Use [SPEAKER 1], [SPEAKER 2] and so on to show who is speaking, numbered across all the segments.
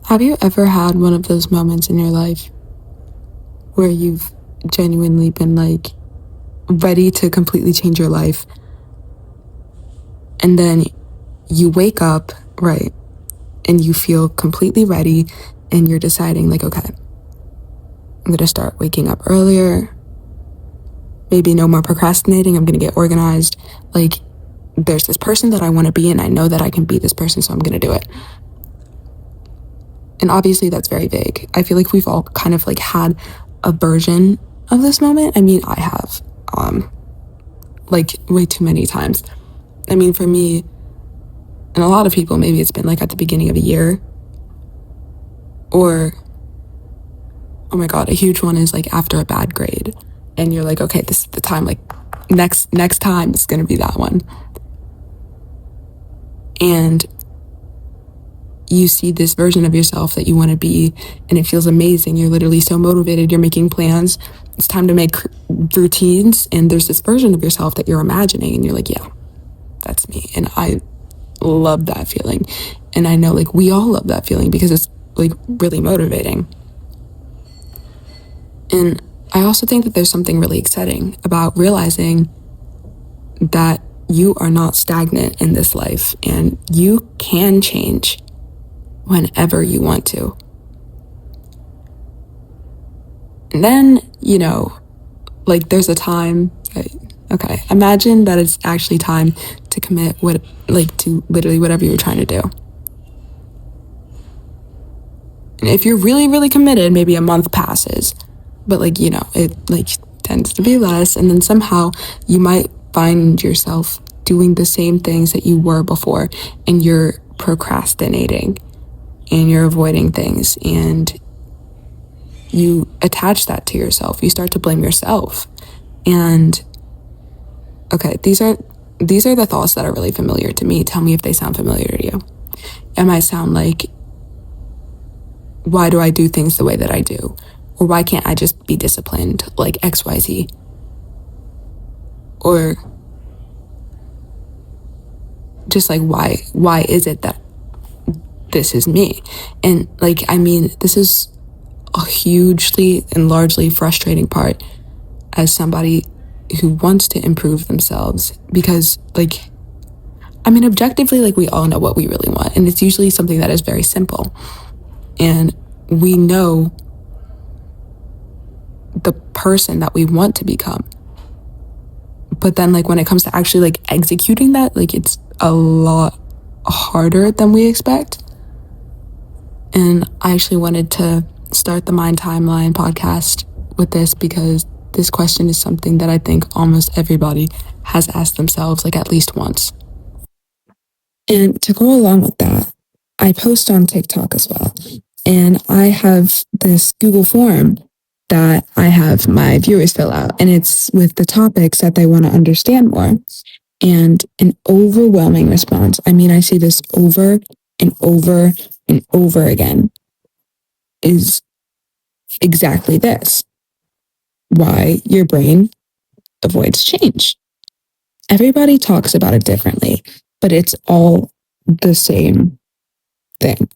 [SPEAKER 1] Have you ever had one of those moments in your life where you've genuinely been like ready to completely change your life, and then you wake up, right, and you feel completely ready, and you're deciding like, okay, I'm gonna start waking up earlier, maybe no more procrastinating, I'm gonna get organized, like there's this person that I want to be and I know that I can be this person, so I'm gonna do it. And obviously that's very vague. I feel like we've all kind of like had a version of this moment. I mean, I have like way too many times. I mean, for me and a lot of people, maybe it's been like at the beginning of a year, or oh my god, a huge one is like after a bad grade and you're like, okay, this is the time, like next time is going to be that one. And you see this version of yourself that you want to be, and it feels amazing. You're literally so motivated. You're making plans. It's time to make routines. And there's this version of yourself that you're imagining, and you're like, yeah, that's me. And I love that feeling. And I know like we all love that feeling because it's like really motivating. And I also think that there's something really exciting about realizing that you are not stagnant in this life and you can change whenever you want to. And then, like there's a time, okay, imagine that it's actually time to commit to literally whatever you're trying to do. And if you're really, really committed, maybe a month passes, but it like tends to be less. And then somehow you might find yourself doing the same things that you were before, and you're procrastinating and you're avoiding things, and you attach that to yourself. You start to blame yourself. And okay, these are the thoughts that are really familiar to me. Tell me if they sound familiar to you. It might sound like, why do I do things the way that I do? Or why can't I just be disciplined like XYZ? Or just like, why is it that this is me? And like, I mean, this is a hugely and largely frustrating part as somebody who wants to improve themselves, because like, I mean, objectively, like we all know what we really want, and it's usually something that is very simple, and we know the person that we want to become. But then like when it comes to actually like executing that, like it's a lot harder than we expect. And I actually wanted to start the Mind Timeline podcast with this because this question is something that I think almost everybody has asked themselves like at least once. And to go along with that, I post on TikTok as well. And I have this Google form that I have my viewers fill out, and it's with the topics that they want to understand more. And an overwhelming response, I mean, I see this over and over and over again, is exactly this: why your brain avoids change. Everybody talks about it differently, but it's all the same thing.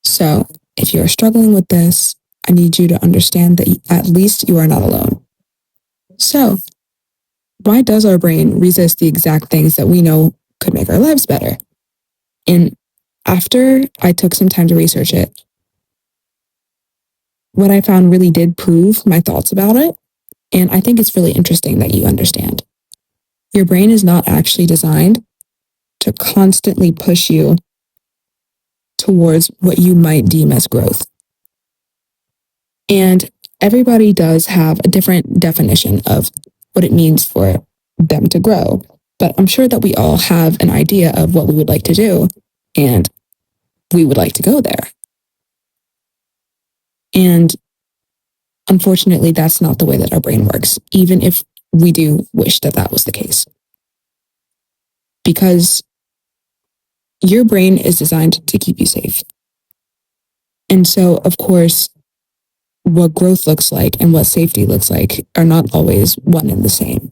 [SPEAKER 1] So if you're struggling with this, I need you to understand that at least you are not alone. So why does our brain resist the exact things that we know could make our lives better? And after I took some time to research it, what I found really did prove my thoughts about it. And I think it's really interesting that you understand. Your brain is not actually designed to constantly push you towards what you might deem as growth. And everybody does have a different definition of what it means for them to grow. But I'm sure that we all have an idea of what we would like to do, and we would like to go there. And unfortunately, that's not the way that our brain works, even if we do wish that that was the case. Because your brain is designed to keep you safe. And so, of course, what growth looks like and what safety looks like are not always one and the same.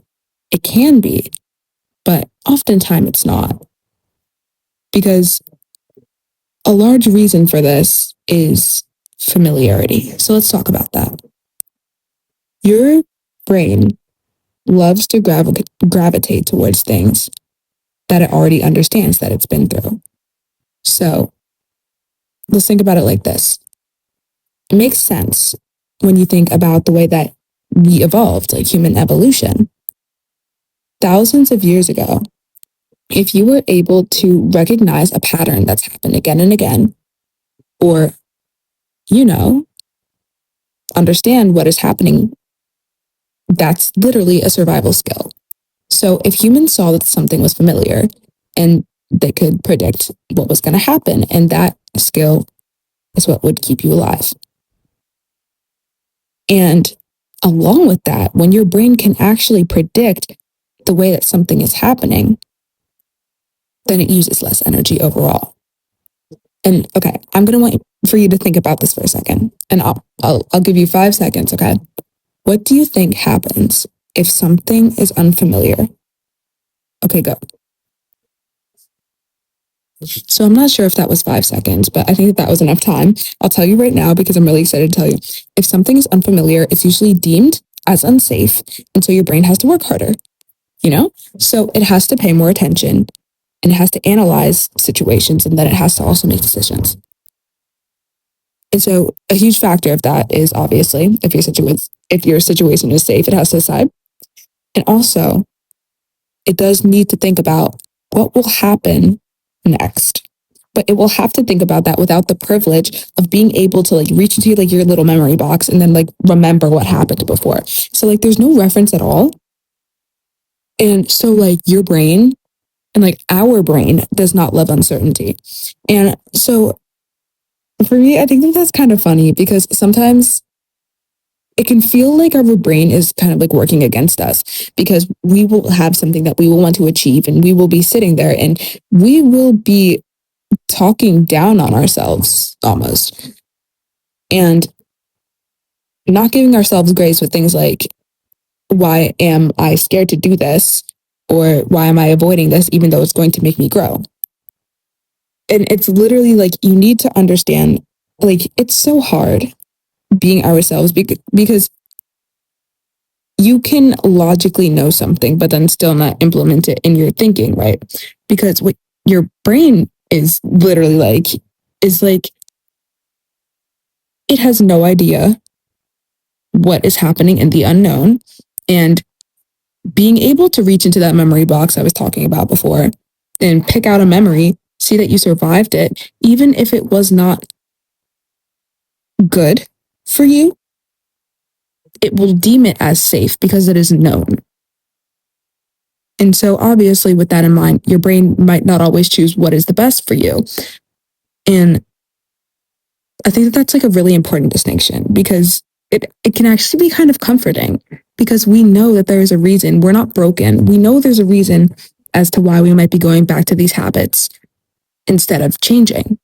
[SPEAKER 1] It can be, but oftentimes it's not. Because a large reason for this is familiarity. So let's talk about that. Your brain loves to gravitate towards things that it already understands that it's been through. So let's think about it like this. It makes sense when you think about the way that we evolved, like human evolution. Thousands of years ago, if you were able to recognize a pattern that's happened again and again, or, you know, understand what is happening, that's literally a survival skill. So if humans saw that something was familiar and they could predict what was going to happen, and that skill is what would keep you alive. And along with that, when your brain can actually predict the way that something is happening, then it uses less energy overall. And okay, I'm gonna want for you to think about this for a second, and I'll give you 5 seconds. Okay, what do you think happens if something is unfamiliar? Okay, go. So I'm not sure if that was 5 seconds, but I think that was enough time. I'll tell you right now because I'm really excited to tell you. If something is unfamiliar, it's usually deemed as unsafe, and so your brain has to work harder. So it has to pay more attention, and it has to analyze situations, and then it has to also make decisions. And so a huge factor of that is obviously if your situation is safe, it has to decide. And also it does need to think about what will happen next. But it will have to think about that without the privilege of being able to like reach into like your little memory box and then like remember what happened before. So like there's no reference at all. And so like your brain and like our brain does not love uncertainty. And so for me, I think that that's kind of funny because sometimes it can feel like our brain is kind of like working against us because we will have something that we will want to achieve and we will be sitting there and we will be talking down on ourselves almost and not giving ourselves grace with things like, why am I scared to do this? Or why am I avoiding this even though it's going to make me grow? And it's literally like you need to understand, like, it's so hard being ourselves because you can logically know something, but then still not implement it in your thinking, right? Because what your brain is literally like, is like, it has no idea what is happening in the unknown. And being able to reach into that memory box I was talking about before and pick out a memory, see that you survived it, even if it was not good for you, it will deem it as safe because it is known. And so obviously with that in mind, your brain might not always choose what is the best for you. And I think that that's like a really important distinction because it can actually be kind of comforting because we know that there is a reason. We're not broken. We know there's a reason as to why we might be going back to these habits instead of changing.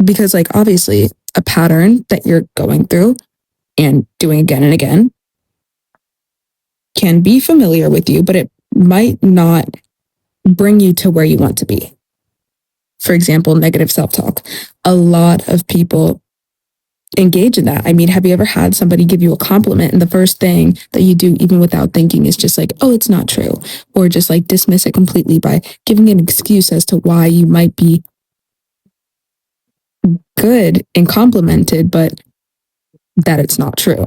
[SPEAKER 1] Because like obviously a pattern that you're going through and doing again and again can be familiar with you, but it might not bring you to where you want to be. For example, negative self-talk. A lot of people engage in that. I mean, have you ever had somebody give you a compliment and the first thing that you do, even without thinking, is just like, oh, it's not true, or just like dismiss it completely by giving an excuse as to why you might be good and complimented, but that it's not true.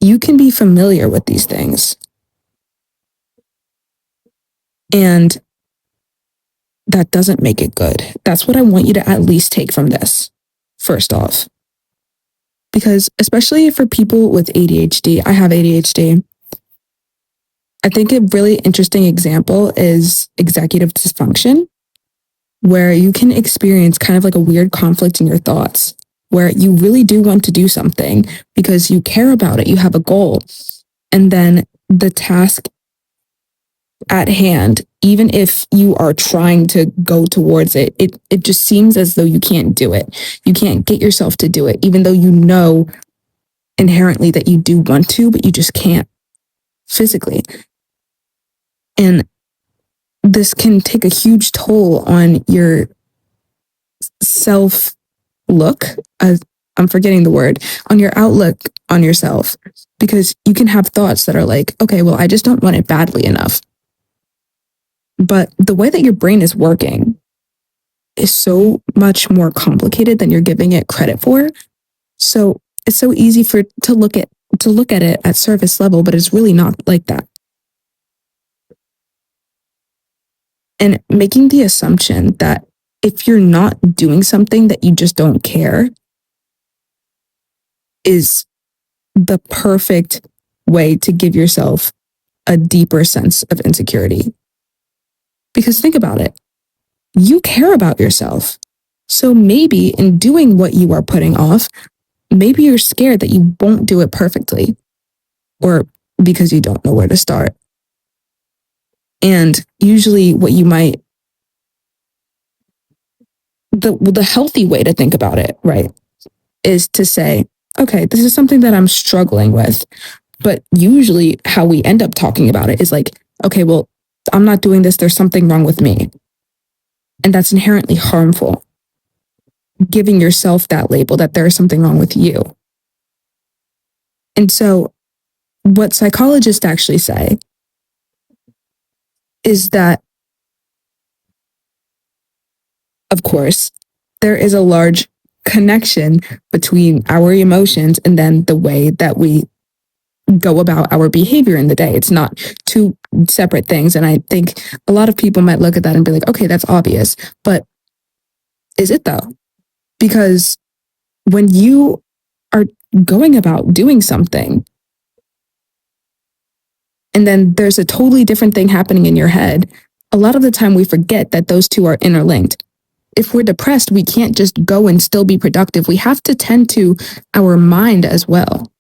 [SPEAKER 1] You can be familiar with these things. And that doesn't make it good. That's what I want you to at least take from this, first off. Because especially for people with ADHD, I have ADHD. I think a really interesting example is executive dysfunction, where you can experience kind of like a weird conflict in your thoughts, where you really do want to do something because you care about it, you have a goal. And then the task at hand, even if you are trying to go towards it, it just seems as though you can't do it. You can't get yourself to do it, even though you know inherently that you do want to, but you just can't physically. And this can take a huge toll on your self look. I'm forgetting the word, on your outlook on yourself, because you can have thoughts that are like, okay, well, I just don't want it badly enough. But the way that your brain is working is so much more complicated than you're giving it credit for. So it's so easy to look at it at surface level, but it's really not like that. And making the assumption that if you're not doing something that you just don't care is the perfect way to give yourself a deeper sense of insecurity. Because think about it, you care about yourself. So maybe in doing what you are putting off, maybe you're scared that you won't do it perfectly, or because you don't know where to start. And usually what you might, the healthy way to think about it, right, is to say, okay, this is something that I'm struggling with. But usually how we end up talking about it is like, okay, well, I'm not doing this. There's something wrong with me. And that's inherently harmful. Giving yourself that label that there is something wrong with you. And so what psychologists actually say is that, of course, there is a large connection between our emotions and then the way that we go about our behavior in the day. It's not two separate things. And I think a lot of people might look at that and be like, okay, that's obvious. But is it though? Because when you are going about doing something and then there's a totally different thing happening in your head, a lot of the time we forget that those two are interlinked. If we're depressed, we can't just go and still be productive. We have to tend to our mind as well.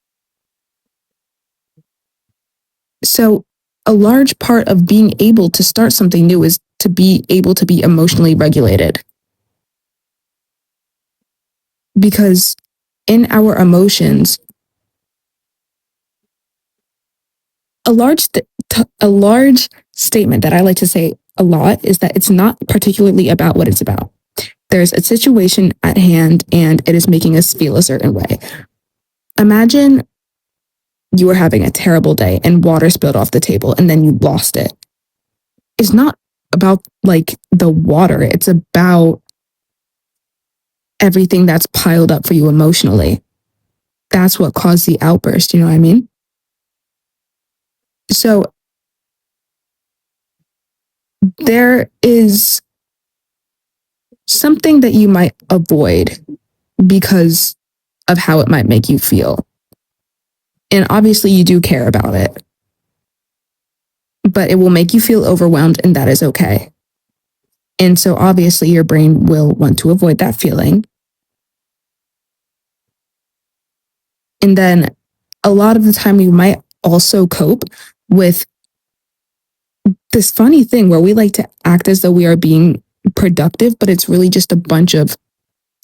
[SPEAKER 1] So a large part of being able to start something new is to be able to be emotionally regulated. Because in our emotions, a large statement that I like to say a lot is that it's not particularly about what it's about. There's a situation at hand and it is making us feel a certain way. Imagine you were having a terrible day and water spilled off the table and then you lost it. It's not about like the water. It's about everything that's piled up for you emotionally. That's what caused the outburst. You know what I mean? So there is something that you might avoid because of how it might make you feel. And obviously you do care about it, but it will make you feel overwhelmed and that is okay. And so obviously your brain will want to avoid that feeling. And then a lot of the time you might also cope with this funny thing where we like to act as though we are being productive, but it's really just a bunch of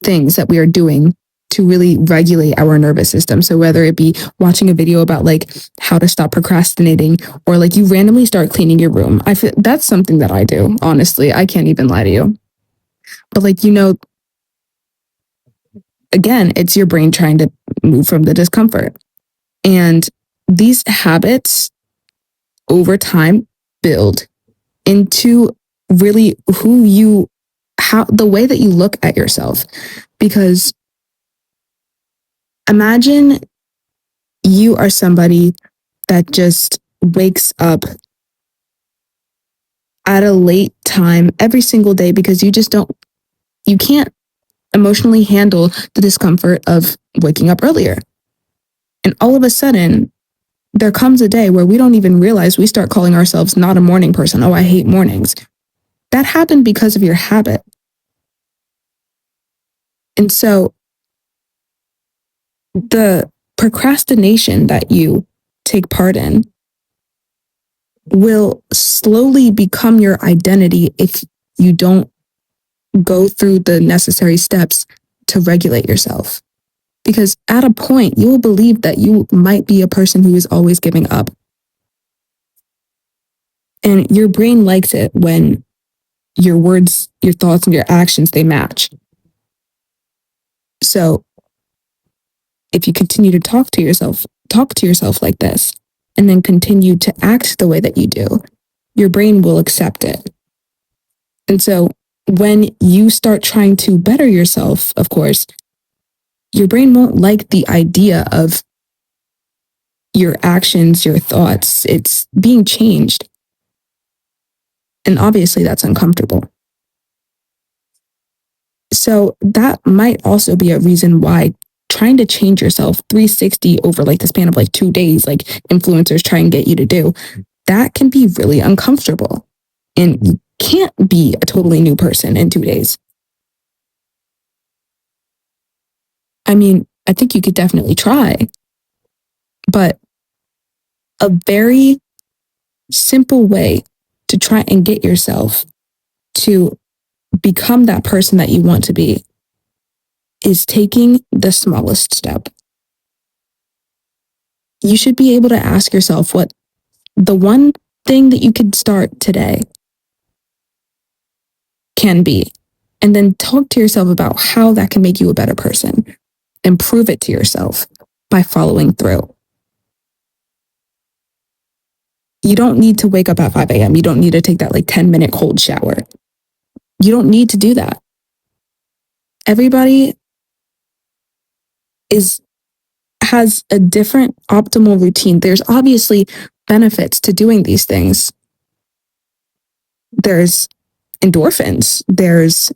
[SPEAKER 1] things that we are doing to really regulate our nervous system. So whether it be watching a video about like how to stop procrastinating, or like you randomly start cleaning your room. I feel that's something that I do. Honestly, I can't even lie to you. But like, again, it's your brain trying to move from the discomfort. And these habits over time build into really the way that you look at yourself. Because imagine you are somebody that just wakes up at a late time every single day because you can't emotionally handle the discomfort of waking up earlier. And all of a sudden, there comes a day where we don't even realize we start calling ourselves not a morning person. Oh, I hate mornings. That happened because of your habit. And so the procrastination that you take part in will slowly become your identity if you don't go through the necessary steps to regulate yourself. Because at a point, you will believe that you might be a person who is always giving up. And your brain likes it when your words, your thoughts, and your actions, they match. So if you continue to talk to yourself like this, and then continue to act the way that you do, your brain will accept it. And so when you start trying to better yourself, of course, your brain won't like the idea of your actions, your thoughts. It's being changed. And obviously that's uncomfortable. So that might also be a reason why trying to change yourself 360 over like the span of like 2 days, like influencers try and get you to do, that can be really uncomfortable. And you can't be a totally new person in 2 days. I mean, I think you could definitely try, but a very simple way to try and get yourself to become that person that you want to be is taking the smallest step. You should be able to ask yourself what the one thing that you could start today can be, and then talk to yourself about how that can make you a better person and prove it to yourself by following through. You don't need to wake up at 5 a.m. You don't need to take that like 10-minute cold shower. You don't need to do that. Everybody has a different optimal routine. There's obviously benefits to doing these things. There's endorphins. There's,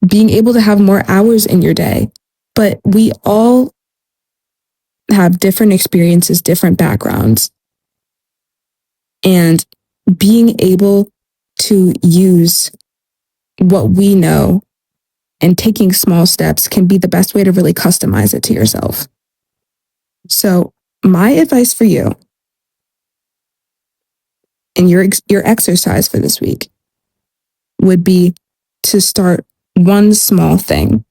[SPEAKER 1] being able to have more hours in your day. But we all have different experiences, different backgrounds. And being able to use what we know and taking small steps can be the best way to really customize it to yourself. So my advice for you and your exercise for this week would be to start one small thing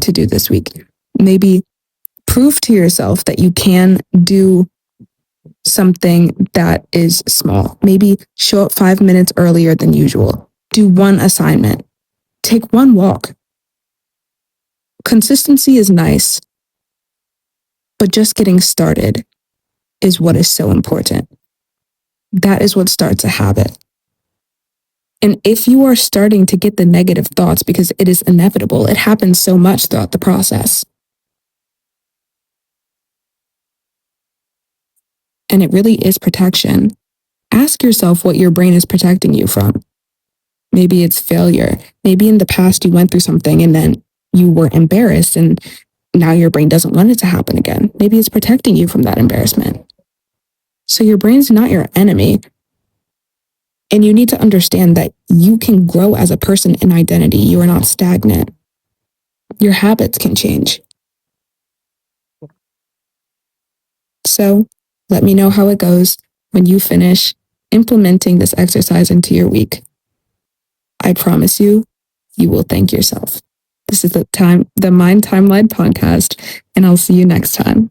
[SPEAKER 1] to do this week. Maybe prove to yourself that you can do something that is small. Maybe show up 5 minutes earlier than usual. Do one assignment. Take one walk. Consistency is nice, but just getting started is what is so important. That is what starts a habit. And if you are starting to get the negative thoughts, because it is inevitable, it happens so much throughout the process. And it really is protection. Ask yourself what your brain is protecting you from. Maybe it's failure. Maybe in the past you went through something and then you were embarrassed and now your brain doesn't want it to happen again. Maybe it's protecting you from that embarrassment. So your brain's not your enemy. And you need to understand that you can grow as a person in identity. You are not stagnant. Your habits can change. So let me know how it goes when you finish implementing this exercise into your week. I promise you, you will thank yourself. This is the Mind Timeline podcast, and I'll see you next time.